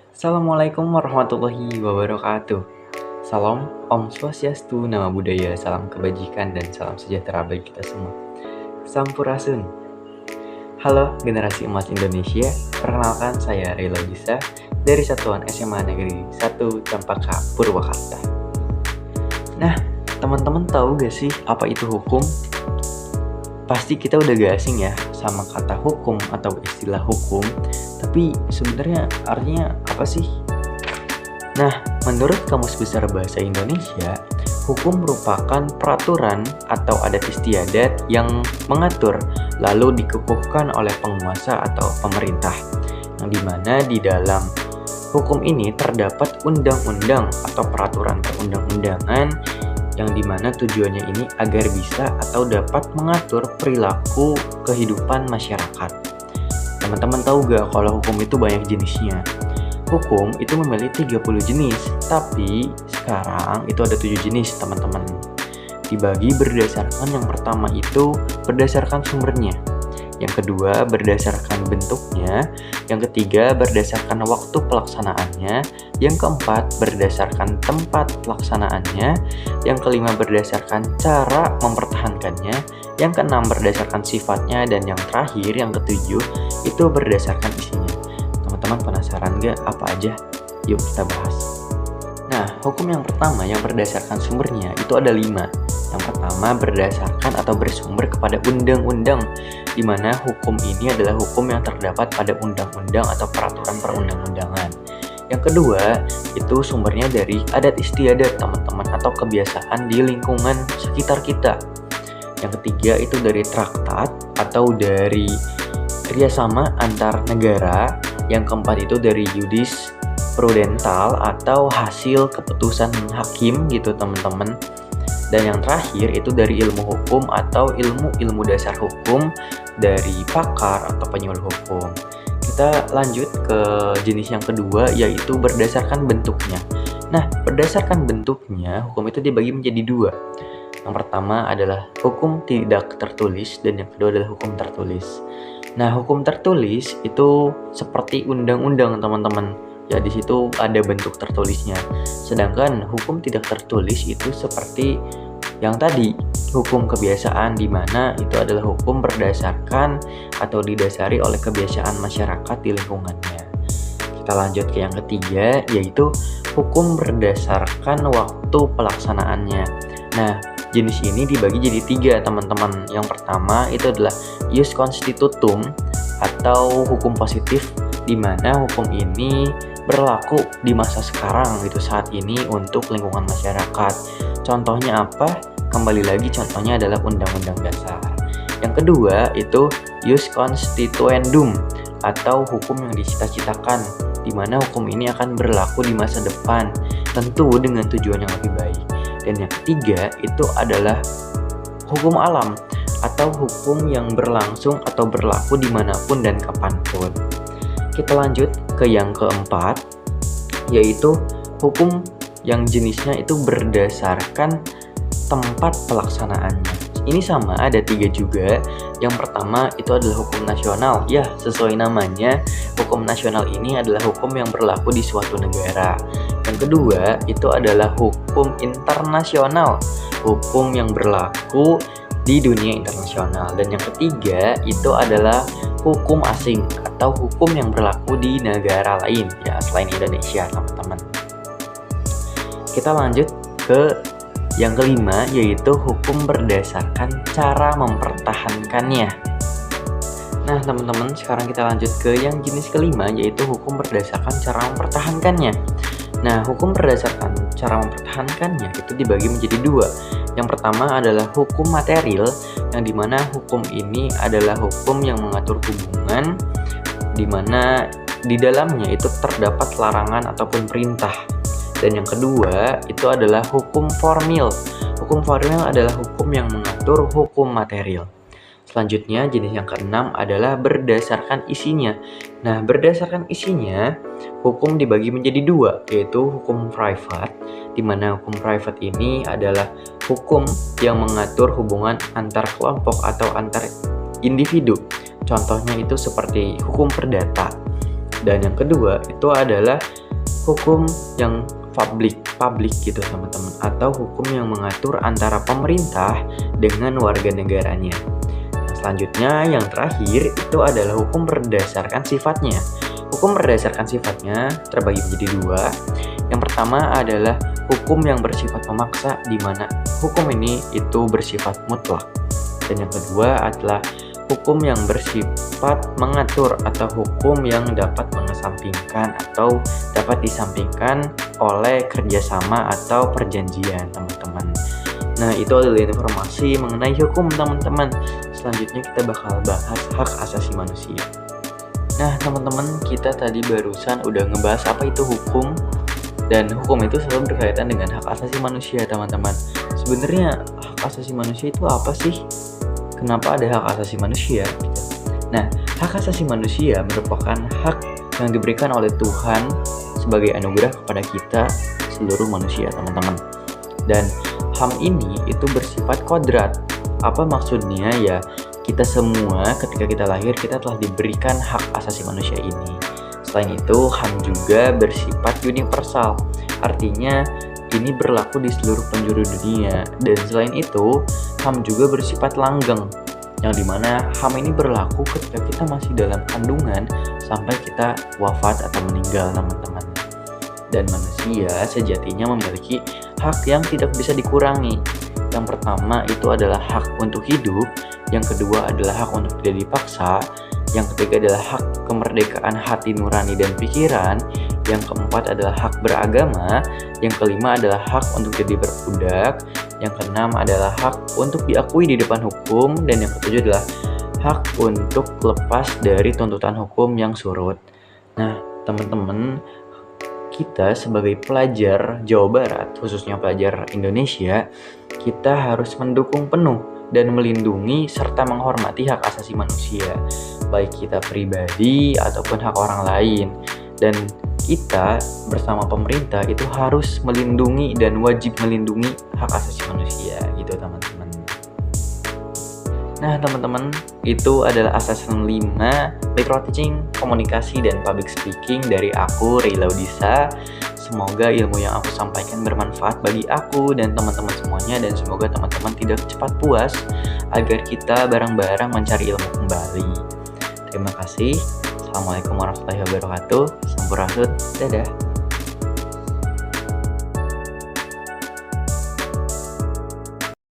Assalamualaikum warahmatullahi wabarakatuh. Salam, Om Swastiastu, Nama Budaya, salam kebajikan, dan salam sejahtera bagi kita semua. Sampurasun. Halo generasi emas Indonesia, perkenalkan saya Rela Bisa dari Satuan SMA Negeri 1 Cempaka Purwakarta. Nah, teman-teman tahu gak sih apa itu hukum? Pasti kita udah gak asing ya sama kata hukum atau istilah hukum, tapi sebenarnya artinya apa sih? Nah, menurut Kamus Besar Bahasa Indonesia, hukum merupakan peraturan atau adat istiadat yang mengatur lalu dikukuhkan oleh penguasa atau pemerintah, yang dimana di dalam hukum ini terdapat undang-undang atau peraturan perundang-undangan yang dimana tujuannya ini agar bisa atau dapat mengatur perilaku kehidupan masyarakat. Teman-teman tahu gak kalau hukum itu banyak jenisnya? Hukum itu memiliki 30 jenis, tapi sekarang itu ada 7 jenis teman-teman. Dibagi berdasarkan yang pertama itu berdasarkan sumbernya, yang kedua berdasarkan bentuknya, yang ketiga berdasarkan waktu pelaksanaannya, yang keempat berdasarkan tempat pelaksanaannya, yang kelima berdasarkan cara mempertahankannya, yang keenam berdasarkan sifatnya, dan yang terakhir yang ketujuh itu berdasarkan isinya. Teman-teman penasaran gak apa aja? Yuk kita bahas. Nah, hukum yang pertama yang berdasarkan sumbernya itu ada 5. Yang pertama berdasarkan atau bersumber kepada undang-undang, di mana hukum ini adalah hukum yang terdapat pada undang-undang atau peraturan perundang-undangan. Yang kedua, itu sumbernya dari adat istiadat teman-teman atau kebiasaan di lingkungan sekitar kita. Yang ketiga itu dari traktat atau dari kerjasama antar negara. Yang keempat itu dari jurisprudental atau hasil keputusan hakim gitu teman-teman. Dan yang terakhir itu dari ilmu hukum atau ilmu dasar hukum dari pakar atau penyuluh hukum. Kita lanjut ke jenis yang kedua, yaitu berdasarkan bentuknya. Nah, berdasarkan bentuknya, hukum itu dibagi menjadi 2. Yang pertama adalah hukum tidak tertulis dan yang kedua adalah hukum tertulis. Nah, hukum tertulis itu seperti undang-undang teman-teman. Ya, di situ ada bentuk tertulisnya. Sedangkan hukum tidak tertulis itu seperti yang tadi, hukum kebiasaan, di mana itu adalah hukum berdasarkan atau didasari oleh kebiasaan masyarakat di lingkungannya. Kita lanjut ke yang ketiga, yaitu hukum berdasarkan waktu pelaksanaannya. Nah, jenis ini dibagi jadi 3 teman-teman. Yang pertama itu adalah ius constitutum atau hukum positif, di mana hukum ini berlaku di masa sekarang gitu, saat ini untuk lingkungan masyarakat. Contohnya apa? Kembali lagi contohnya adalah Undang-Undang Dasar. Yang kedua itu ius constituendum atau hukum yang dicita-citakan, di mana hukum ini akan berlaku di masa depan, tentu dengan tujuan yang lebih baik. Dan yang ketiga itu adalah hukum alam atau hukum yang berlangsung atau berlaku dimanapun dan kapanpun. Kita lanjut ke yang keempat, yaitu hukum yang jenisnya itu berdasarkan tempat pelaksanaannya. Ini sama, ada 3 juga. Yang pertama itu adalah hukum nasional. Ya, sesuai namanya, hukum nasional ini adalah hukum yang berlaku di suatu negara. Yang kedua itu adalah hukum internasional, hukum yang berlaku di dunia internasional. Dan yang ketiga itu adalah hukum asing atau hukum yang berlaku di negara lain ya selain Indonesia teman-teman. Kita lanjut ke yang kelima, yaitu hukum berdasarkan cara mempertahankannya. Nah teman-teman, sekarang kita lanjut ke yang jenis kelima, yaitu hukum berdasarkan cara mempertahankannya. Nah, hukum berdasarkan cara mempertahankannya itu dibagi menjadi 2. Yang pertama adalah hukum material, yang dimana hukum ini adalah hukum yang mengatur hubungan, dimana di dalamnya itu terdapat larangan ataupun perintah. Dan yang kedua itu adalah hukum formil. Hukum formil adalah hukum yang mengatur hukum material. Selanjutnya jenis yang keenam adalah berdasarkan isinya. Nah, berdasarkan isinya hukum dibagi menjadi 2, yaitu hukum private, di mana hukum private ini adalah hukum yang mengatur hubungan antar kelompok atau antar individu. Contohnya itu seperti hukum perdata. Dan yang kedua itu adalah hukum yang publik gitu teman-teman, atau hukum yang mengatur antara pemerintah dengan warga negaranya. Selanjutnya yang terakhir itu adalah hukum berdasarkan sifatnya. Hukum berdasarkan sifatnya terbagi menjadi dua. Yang pertama adalah hukum yang bersifat memaksa, di mana hukum ini itu bersifat mutlak. Dan yang kedua adalah hukum yang bersifat mengatur, atau hukum yang dapat mengesampingkan atau dapat disampingkan oleh kerjasama atau perjanjian, teman-teman. Nah, itu adalah informasi mengenai hukum, teman-teman. Selanjutnya kita bakal bahas hak asasi manusia. Nah, teman-teman, kita tadi barusan udah ngebahas apa itu hukum, dan hukum itu selalu berkaitan dengan hak asasi manusia, teman-teman. Sebenarnya hak asasi manusia itu apa sih? Kenapa ada hak asasi manusia? Nah, hak asasi manusia merupakan hak yang diberikan oleh Tuhan sebagai anugerah kepada kita seluruh manusia, teman-teman. Dan HAM ini itu bersifat kodrat. Apa maksudnya? Ya, kita semua ketika kita lahir, kita telah diberikan hak asasi manusia ini. Selain itu, HAM juga bersifat universal. Artinya, ini berlaku di seluruh penjuru dunia. Dan selain itu, HAM juga bersifat langgeng, yang dimana HAM ini berlaku ketika kita masih dalam kandungan sampai kita wafat atau meninggal, teman-teman. Dan manusia sejatinya memiliki hak yang tidak bisa dikurangi. Yang pertama itu adalah hak untuk hidup, yang kedua adalah hak untuk tidak dipaksa, yang ketiga adalah hak kemerdekaan hati nurani dan pikiran, yang keempat adalah hak beragama, yang kelima adalah hak untuk jadi berbudak, yang keenam adalah hak untuk diakui di depan hukum, dan yang ketujuh adalah hak untuk lepas dari tuntutan hukum yang surut. Nah, teman-teman, kita sebagai pelajar Jawa Barat, khususnya pelajar Indonesia, kita harus mendukung penuh dan melindungi serta menghormati hak asasi manusia, baik kita pribadi ataupun hak orang lain. Dan kita bersama pemerintah itu harus melindungi dan wajib melindungi hak asasi manusia, gitu teman-teman. Nah, teman-teman, itu adalah Assessment 5 Micro Teaching, Komunikasi, dan Public Speaking dari aku, Ray Laudisa. Semoga ilmu yang aku sampaikan bermanfaat bagi aku dan teman-teman semuanya, dan semoga teman-teman tidak cepat puas agar kita bareng-bareng mencari ilmu kembali. Terima kasih. Assalamualaikum warahmatullahi wabarakatuh. Sampurasun. Dadah.